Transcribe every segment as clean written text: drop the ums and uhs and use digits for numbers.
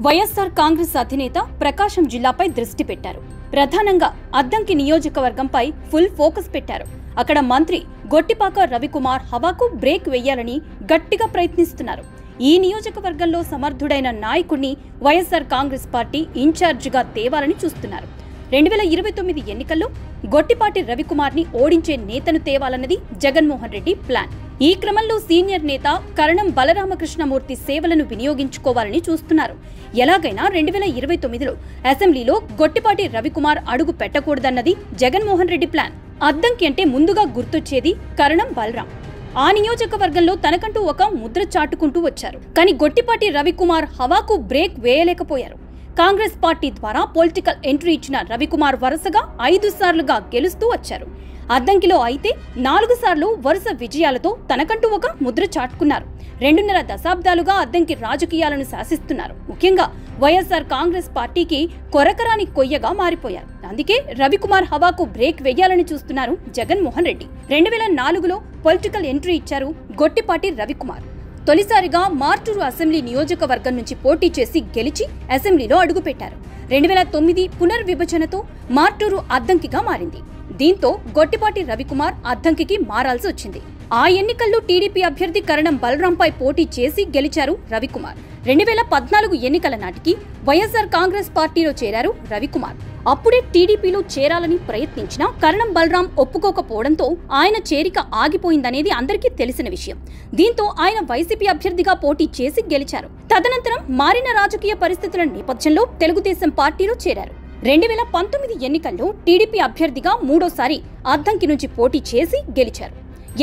వైఎస్ఆర్ కాంగ్రెస్ అధినేత ప్రకాశం జిల్లాపై దృష్టి పెట్టారు. ప్రధానంగా అద్దంకి నియోజకవర్గంపై ఫుల్ ఫోకస్ పెట్టారు. అక్కడ మంత్రి గొట్టిపాక రవికుమార్ హవాకు బ్రేక్ వేయాలని గట్టిగా ప్రయత్నిస్తున్నారు. ఈ నియోజకవర్గంలో సమర్థుడైన నాయకుడిని వైఎస్ఆర్ కాంగ్రెస్ పార్టీ ఇన్ఛార్జిగా తేవాలని చూస్తున్నారు. 2029 ఎన్నికల్లో గొట్టిపాటి రవికుమార్ని ఓడించే నేతను తేవాలన్నది జగన్మోహన్ రెడ్డి ప్లాన్. ఈ క్రమంలో సీనియర్ నేత కరణం బలరామకృష్ణమూర్తి సేవలను వినియోగించుకోవాలని చూస్తున్నారు. ఎలాగైనా 2029లో అసెంబ్లీలో గొట్టిపాటి రవికుమార్ అడుగు పెట్టకూడదన్నది జగన్మోహన్ రెడ్డి ప్లాన్. అద్దంకి అంటే ముందుగా గుర్తొచ్చేది కరణం బలరాం. ఆ నియోజకవర్గంలో తనకంటూ ఒక ముద్ర చాటుకుంటూ వచ్చారు. కానీ గొట్టిపాటి రవికుమార్ హవాకు బ్రేక్ వేయలేకపోయారు. కాంగ్రెస్ పార్టీ ద్వారా పొలిటికల్ ఎంట్రీ ఇచ్చిన రవికుమార్ వరుసగా 5 సార్లుగా గెలుస్తూ వచ్చారు. అద్దంకిలో అయితే 4 సార్లు వరుస విజయాలతో తనకంటూ ఒక ముద్ర చాటుకున్నారు. 2.5 దశాబ్దాలుగా అద్దంకి రాజకీయాలను శాసిస్తున్నారు. ముఖ్యంగా వైఎస్ఆర్ కాంగ్రెస్ పార్టీకి కొరకరాని కొయ్యగా మారిపోయారు. అందుకే రవికుమార్ హవాకు బ్రేక్ వేయాలని చూస్తున్నారు జగన్మోహన్ రెడ్డి. 2004లో పొలిటికల్ ఎంట్రీ ఇచ్చారు గొట్టిపాటి రవికుమార్. తొలిసారిగా మార్టూరు అసెంబ్లీ నియోజకవర్గం నుంచి పోటీ చేసి గెలిచి అసెంబ్లీలో అడుగుపెట్టారు. 2009 పునర్విభజనతో మార్టూరు అద్దంకిగా మారింది. దీంతో గొట్టిపాటి రవికుమార్ అద్దంకికి మారాల్సి వచ్చింది. ఆ ఎన్నికల్లో టీడీపీ అభ్యర్థి కరణం బలరాంపై పోటీ చేసి గెలిచారు రవికుమార్. 2014 ఎన్నికల నాటికి వైఎస్ఆర్ కాంగ్రెస్ పార్టీలో చేరారు రవికుమార్. అప్పుడే టీడీపీలో చేరాలని ప్రయత్నించినా కరణం బలరాం ఒప్పుకోకపోవడంతో ఆయన చేరిక ఆగిపోయిందనేది అందరికీ తెలిసిన విషయం. దీంతో ఆయన వైసీపీ అభ్యర్థిగా పోటీ చేసి గెలిచారు. తదనంతరం మారిన రాజకీయ పరిస్థితుల నేపథ్యంలో తెలుగుదేశం పార్టీలో చేరారు. 2019 ఎన్నికల్లో టీడీపీ అభ్యర్థిగా మూడోసారి అద్దంకి నుంచి పోటీ చేసి గెలిచారు.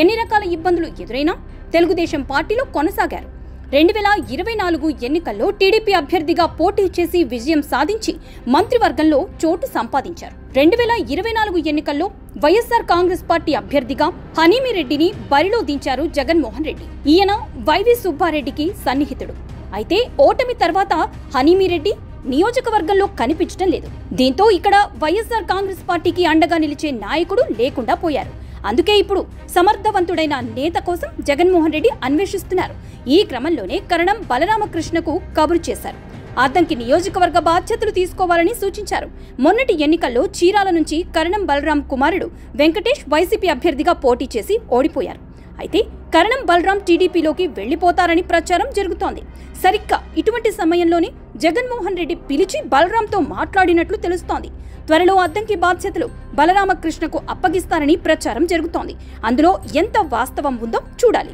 ఎన్ని రకాల ఇబ్బందులు ఎదురైనా తెలుగుదేశం పార్టీలో కొనసాగారు. 2024 ఎన్నికల్లో టీడీపీ అభ్యర్థిగా పోటీ చేసి విజయం సాధించి మంత్రివర్గంలో చోటు సంపాదించారు. 2024 ఎన్నికల్లో వైఎస్ఆర్ కాంగ్రెస్ పార్టీ అభ్యర్థిగా హనీమిరెడ్డిని బరిలో దించారు జగన్మోహన్ రెడ్డి. ఈయన వైవి సుబ్బారెడ్డికి సన్నిహితుడు. అయితే ఓటమి తర్వాత హనీమిరెడ్డి నియోజకవర్గంలో కనిపించడం లేదు. దీంతో ఇక్కడ వైఎస్ఆర్ కాంగ్రెస్ పార్టీకి అండగా నిలిచే నాయకుడు లేకుండా పోయారు. అందుకే ఇప్పుడు సమర్థవంతుడైన నేత కోసం జగన్మోహన్ రెడ్డి అన్వేషిస్తున్నారు. ఈ క్రమంలోనే కరణం బలరామకృష్ణకు కబురు చేశారు. అద్దంకి నియోజకవర్గ బాధ్యతలు తీసుకోవాలని సూచించారు. మొన్నటి ఎన్నికల్లో చీరాల నుంచి కరణం బలరాం కుమారుడు వెంకటేష్ వైసీపీ అభ్యర్థిగా పోటీ చేసి ఓడిపోయారు. అయితే కరణం బలరాం టీడీపీలోకి వెళ్లిపోతారని ప్రచారం జరుగుతోంది. సరిగ్గా ఇటువంటి సమయంలోనే జగన్మోహన్ రెడ్డి పిలిచి బలరాంతో మాట్లాడినట్లు తెలుస్తోంది. త్వరలో అద్దంకి బాధ్యతలు బలరామకృష్ణకు అప్పగిస్తారని ప్రచారం జరుగుతోంది. అందులో ఎంత వాస్తవం ఉందో చూడాలి.